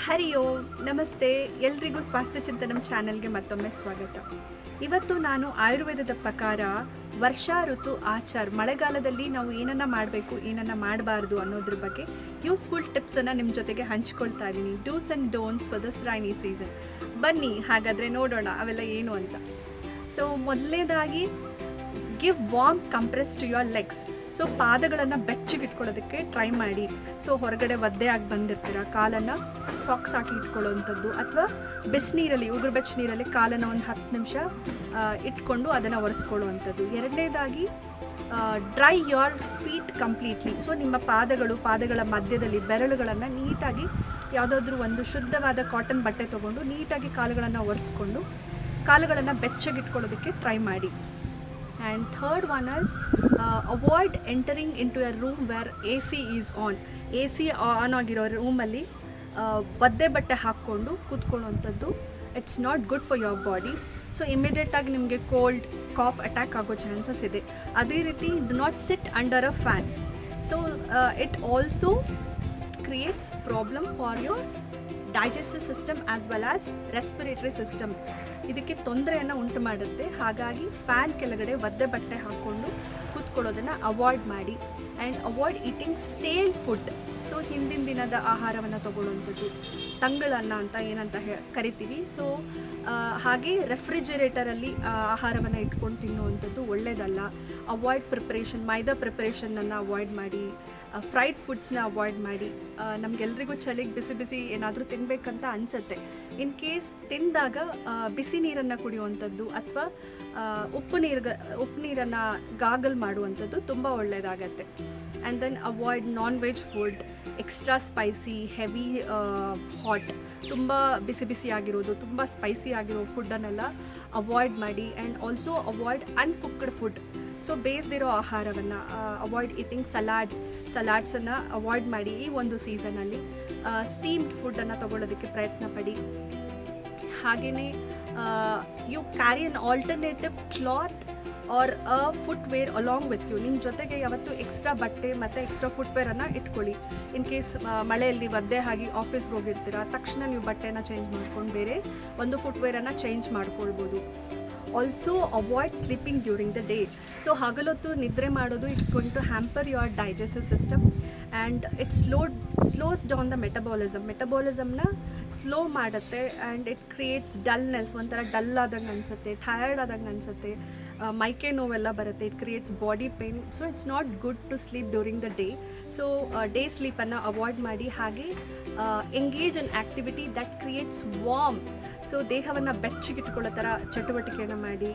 ಹರಿ ಓಂ ನಮಸ್ತೆ, ಎಲ್ರಿಗೂ ಸ್ವಾಸ್ಥ್ಯ ಚಿಂತನಂ ಚಾನೆಲ್ಗೆ ಮತ್ತೊಮ್ಮೆ ಸ್ವಾಗತ. ಇವತ್ತು ನಾನು ಆಯುರ್ವೇದದ ಪ್ರಕಾರ ವರ್ಷಾ ಋತು ಆಚಾರ್, ಮಳೆಗಾಲದಲ್ಲಿ ನಾವು ಏನನ್ನ ಮಾಡಬೇಕು ಏನನ್ನ ಮಾಡಬಾರ್ದು ಅನ್ನೋದ್ರ ಬಗ್ಗೆ ಯೂಸ್ಫುಲ್ ಟಿಪ್ಸನ್ನು ನಿಮ್ಮ ಜೊತೆಗೆ ಹಂಚ್ಕೊಳ್ತಾ ಇದ್ದೀನಿ. Dos and don'ts for this rainy season. ಬನ್ನಿ ಹಾಗಾದರೆ ನೋಡೋಣ ಅವೆಲ್ಲ ಏನು ಅಂತ. ಸೊ ಮೊದಲನೇದಾಗಿ, give warm compress to your legs. So ಪಾದಗಳನ್ನು ಬೆಚ್ಚಗಿಟ್ಕೊಳ್ಳೋದಕ್ಕೆ ಟ್ರೈ ಮಾಡಿ. ಸೊ ಹೊರಗಡೆ ಒದ್ದೆ ಆಗಿ ಬಂದಿರ್ತೀರ, ಕಾಲನ್ನು ಸಾಕ್ಸ್ ಹಾಕಿ ಇಟ್ಕೊಳ್ಳೋವಂಥದ್ದು, ಅಥವಾ ಬಿಸಿನೀರಲ್ಲಿ, ಉಗುರು ಬೆಚ್ಚ ನೀರಲ್ಲಿ ಕಾಲನ್ನು ಒಂದು 10 ನಿಮಿಷ ಇಟ್ಕೊಂಡು ಅದನ್ನು ಒರೆಸ್ಕೊಳ್ಳುವಂಥದ್ದು. ಎರಡನೇದಾಗಿ, dry your feet completely. So ನಿಮ್ಮ ಪಾದಗಳ ಮಧ್ಯದಲ್ಲಿ ಬೆರಳುಗಳನ್ನು ನೀಟಾಗಿ ಯಾವುದಾದ್ರೂ ಒಂದು ಶುದ್ಧವಾದ ಕಾಟನ್ ಬಟ್ಟೆ ತೊಗೊಂಡು ನೀಟಾಗಿ ಕಾಲುಗಳನ್ನು ಒರೆಸ್ಕೊಂಡು ಕಾಲುಗಳನ್ನು ಬೆಚ್ಚಗಿಟ್ಕೊಳ್ಳೋದಕ್ಕೆ ಟ್ರೈ ಮಾಡಿ. And third one is, avoid entering into a room where AC is on. AC on ಆಗಿರೋ ರೂಮಲ್ಲಿ ಒದ್ದೆ ಬಟ್ಟೆ ಹಾಕ್ಕೊಂಡು ಕೂತ್ಕೊಳ್ಳುವಂಥದ್ದು it's not good for your body. So ಇಮಿಡಿಯೇಟಾಗಿ ನಿಮಗೆ ಕೋಲ್ಡ್, ಕಾಫ್ ಅಟ್ಯಾಕ್ ಆಗೋ ಚಾನ್ಸಸ್ ಇದೆ. ಅದೇ ರೀತಿ do not sit under a fan. So it also creates problem for your digestive system as well as respiratory system. ಇದಕ್ಕೆ ತೊಂದರೆಯನ್ನು ಉಂಟು ಮಾಡುತ್ತೆ. ಹಾಗಾಗಿ ಫ್ಯಾನ್ ಕೆಳಗಡೆ ಒದ್ದೆ ಬಟ್ಟೆ ಹಾಕ್ಕೊಂಡು ಕೂತ್ಕೊಳ್ಳೋದನ್ನು ಅವಾಯ್ಡ್ ಮಾಡಿ. And avoid eating stale food. So ಹಿಂದಿನ ದಿನದ ಆಹಾರವನ್ನು ತೊಗೊಳ್ಳೋವಂಥದ್ದು, ತಂಗಳನ್ನ ಅಂತ ಏನಂತ ಕರಿತೀವಿ. ಸೊ ಹಾಗೆ ರೆಫ್ರಿಜಿರೇಟರಲ್ಲಿ ಆಹಾರವನ್ನು ಇಟ್ಕೊಂಡು ತಿನ್ನುವಂಥದ್ದು ಒಳ್ಳೆಯದಲ್ಲ. ಅವಾಯ್ಡ್ ಪ್ರಿಪ್ರೇಷನ್, ಮೈದಾ ಪ್ರಿಪ್ರೇಷನನ್ನು ಅವಾಯ್ಡ್ ಮಾಡಿ. ಫ್ರೈಡ್ ಫುಡ್ಸ್ನ ಅವಾಯ್ಡ್ ಮಾಡಿ. ನಮಗೆಲ್ರಿಗೂ ಚಳಿಗೆ ಬಿಸಿ ಬಿಸಿ ಏನಾದರೂ ತಿನ್ನಬೇಕಂತ ಅನಿಸುತ್ತೆ. ಇನ್ ಕೇಸ್ ತಿಂದಾಗ ಬಿಸಿ ನೀರನ್ನು ಕುಡಿಯುವಂಥದ್ದು ಅಥವಾ ಉಪ್ಪು ನೀರನ್ನು ಗಾಗಲ್ ಮಾಡುವಂಥದ್ದು ತುಂಬ ಒಳ್ಳೆಯದಾಗತ್ತೆ. And then avoid non veg food, extra spicy, heavy hot, ತುಂಬ ಬಿಸಿ ಬಿಸಿ ಆಗಿರೋದು, ತುಂಬ ಸ್ಪೈಸಿ ಆಗಿರೋ ಫುಡ್ಡನ್ನೆಲ್ಲ ಅವಾಯ್ಡ್ ಮಾಡಿ. And also avoid uncooked food. So ಬೇಯಿಸ್ದಿರೋ ಆಹಾರವನ್ನು ಅವಾಯ್ಡ್ ಈಟಿಂಗ್. ಸಲಾಡ್ಸನ್ನು ಅವಾಯ್ಡ್ ಮಾಡಿ ಈ ಒಂದು ಸೀಸನಲ್ಲಿ. ಸ್ಟೀಮ್ಡ್ ಫುಡ್ಡನ್ನು ತೊಗೊಳ್ಳೋದಕ್ಕೆ ಪ್ರಯತ್ನ ಪಡಿ. ಹಾಗೆಯೇ you carry an alternative cloth or a footwear along with you. ನಿಮ್ಮ ಜೊತೆಗೆ ಯಾವತ್ತು ಎಕ್ಸ್ಟ್ರಾ ಬಟ್ಟೆ ಮತ್ತು ಎಕ್ಸ್ಟ್ರಾ ಫುಟ್ವೇರನ್ನು ಇಟ್ಕೊಳ್ಳಿ. ಇನ್ ಕೇಸ್ ಮಳೆಯಲ್ಲಿ ಒದ್ದೆ ಆಗಿ ಆಫೀಸ್ಗೆ ಹೋಗಿರ್ತೀರ, ತಕ್ಷಣ ನೀವು ಬಟ್ಟೆನ ಚೇಂಜ್ ಮಾಡ್ಕೊಂಡು ಬೇರೆ ಒಂದು ಫುಟ್ವೇರನ್ನು ಚೇಂಜ್ ಮಾಡ್ಕೊಳ್ಬೋದು. Also avoid sleeping during the day. So ಹಗಲೊತ್ತು ನಿದ್ರೆ ಮಾಡೋದು it's going to hamper your digestive system and it slows down the ಮೆಟಬಾಲಿಸಮ್ನ ಸ್ಲೋ ಮಾಡುತ್ತೆ. ಆ್ಯಂಡ್ ಇಟ್ ಕ್ರಿಯೇಟ್ಸ್ ಡಲ್ನೆಸ್, ಒಂಥರ ಡಲ್ ಆದಂಗೆ ಅನಿಸುತ್ತೆ, ಟಯರ್ಡ್ ಆದಂಗೆ ಅನಿಸುತ್ತೆ, ಮೈಕೈ ನೋವೆಲ್ಲ ಬರುತ್ತೆ. It creates body pain. So it's not good to sleep during the day. So day ಸ್ಲೀಪನ್ನು ಅವಾಯ್ಡ್ ಮಾಡಿ. ಹಾಗೆ engage in activity that creates warm. So ದೇಹವನ್ನು ಬೆಚ್ಚಗಿಟ್ಕೊಳ್ಳೋ ಥರ ಚಟುವಟಿಕೆಯನ್ನು ಮಾಡಿ.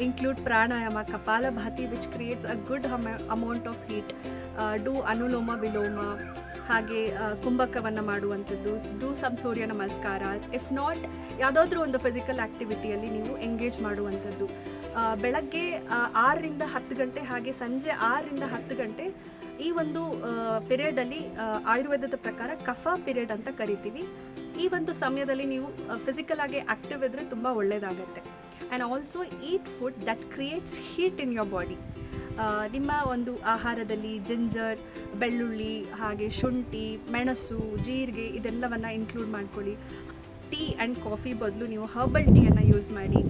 Include pranayama, kapalbhati which creates a good amount of heat. Do anulom vilom, ಹಾಗೆ ಕುಂಭಕವನ್ನು ಮಾಡುವಂಥದ್ದು. Do some surya namaskaras. If not, ಯಾವುದಾದ್ರೂ ಒಂದು ಫಿಸಿಕಲ್ ಆ್ಯಕ್ಟಿವಿಟಿಯಲ್ಲಿ ನೀವು ಎಂಗೇಜ್ ಮಾಡುವಂಥದ್ದು. ಬೆಳಗ್ಗೆ 6ರಿಂದ 10 ಗಂಟೆ ಹಾಗೆ ಸಂಜೆ 6ರಿಂದ 10 ಗಂಟೆ ಈ ಒಂದು ಪಿರಿಯಡಲ್ಲಿ ಆಯುರ್ವೇದದ ಪ್ರಕಾರ ಕಫ ಪಿರಿಯಡ್ ಅಂತ ಕರಿತೀವಿ. ಈ ಒಂದು ಸಮಯದಲ್ಲಿ ನೀವು ಫಿಸಿಕಲ್ ಆಗಿ ಆ್ಯಕ್ಟಿವ್ ಇದ್ದರೆ ತುಂಬ ಒಳ್ಳೆಯದಾಗತ್ತೆ. And also eat food that creates heat in your body. ನಿಮ್ಮ ಒಂದು ಆಹಾರದಲ್ಲಿ ಜಿಂಜರ್, ಬೆಳ್ಳುಳ್ಳಿ, ಹಾಗೆ ಶುಂಠಿ, ಮೆಣಸು, ಜೀರಿಗೆ ಇದೆಲ್ಲವನ್ನು ಇನ್ಕ್ಲೂಡ್ ಮಾಡ್ಕೊಳ್ಳಿ. ಟೀ ಆ್ಯಂಡ್ ಕಾಫಿ ಬದಲು ನೀವು ಹರ್ಬಲ್ ಟೀಯನ್ನು ಯೂಸ್ ಮಾಡಿ.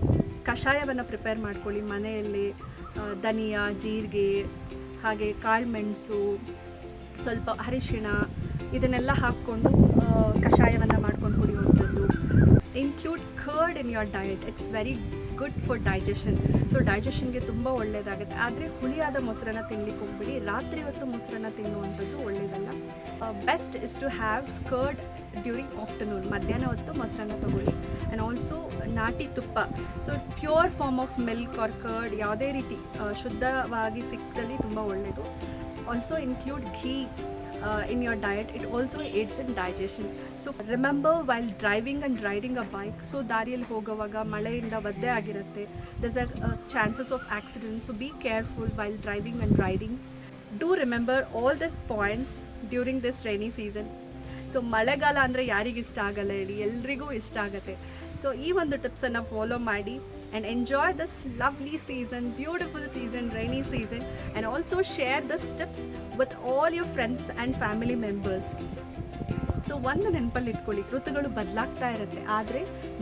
ಕಷಾಯವನ್ನು ಪ್ರಿಪೇರ್ ಮಾಡ್ಕೊಳ್ಳಿ ಮನೆಯಲ್ಲಿ. ಧನಿಯಾ, ಜೀರಿಗೆ, ಹಾಗೆ ಕಾಳುಮೆಣಸು, ಸ್ವಲ್ಪ ಅರಿಶಿಣ ಇದನ್ನೆಲ್ಲ ಹಾಕ್ಕೊಂಡು ಕಷಾಯವನ್ನು ಮಾಡ್ಕೊಂಡು ಕುಡಿಯುವಂಥದ್ದು. Include curd in your diet. It's very good for digestion. So ಡೈಜೆಷನ್ಗೆ ತುಂಬ ಒಳ್ಳೆಯದಾಗುತ್ತೆ. ಆದರೆ ಹುಳಿಯಾದ ಮೊಸರನ್ನು ತಿನ್ನಲಿಕ್ಕೆ ಹೋಗ್ಬಿಡಿ. ರಾತ್ರಿ ಹೊತ್ತು ಮೊಸರನ್ನು ತಿನ್ನುವಂಥದ್ದು ಒಳ್ಳೆಯದಲ್ಲ. Best is to have curd during afternoon. ಮಧ್ಯಾಹ್ನ ಹೊತ್ತು ಮೊಸರನ್ನು ತೊಗೊಳ್ಳಿ. ಆ್ಯಂಡ್ ಆಲ್ಸೋ ನಾಟಿ ತುಪ್ಪ. So pure form of milk or curd ಯಾವುದೇ ರೀತಿ ಶುದ್ಧವಾಗಿ ಸಿಕ್ಕದಲ್ಲಿ ತುಂಬ ಒಳ್ಳೆಯದು. Also include ghee in your diet. It also aids in digestion. So remember, while driving and riding a bike, so ದಾರಿಯಲ್ಲಿ ಹೋಗುವಾಗ ಮಳೆಯಿಂದ ಒದ್ದೆ ಆಗಿರುತ್ತೆ, there's a chances of accident. So be careful while driving and riding. Do remember all these points during this rainy season. So ಮಳೆಗಾಲ ಅಂದರೆ ಯಾರಿಗಿಷ್ಟ ಆಗಲ್ಲ ಹೇಳಿ, ಎಲ್ರಿಗೂ ಇಷ್ಟ ಆಗುತ್ತೆ. ಸೊ ಈ ಒಂದು ಟಿಪ್ಸನ್ನು ಫಾಲೋ ಮಾಡಿ and enjoy this lovely season, beautiful season, rainy season, and also share these tips with all your friends and family members. So ಒಂದು ನೆನಪಲ್ಲಿ ಇಟ್ಕೊಳ್ಳಿ, ಋತುಗಳು ಬದಲಾಗ್ತಾ ಇರುತ್ತೆ, ಆದರೆ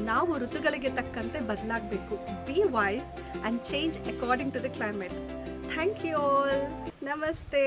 ನಾವು ಋತುಗಳಿಗೆ ತಕ್ಕಂತೆ ಬದಲಾಗಬೇಕು. Be wise and change according to the climate. Thank you all. ನಮಸ್ತೆ.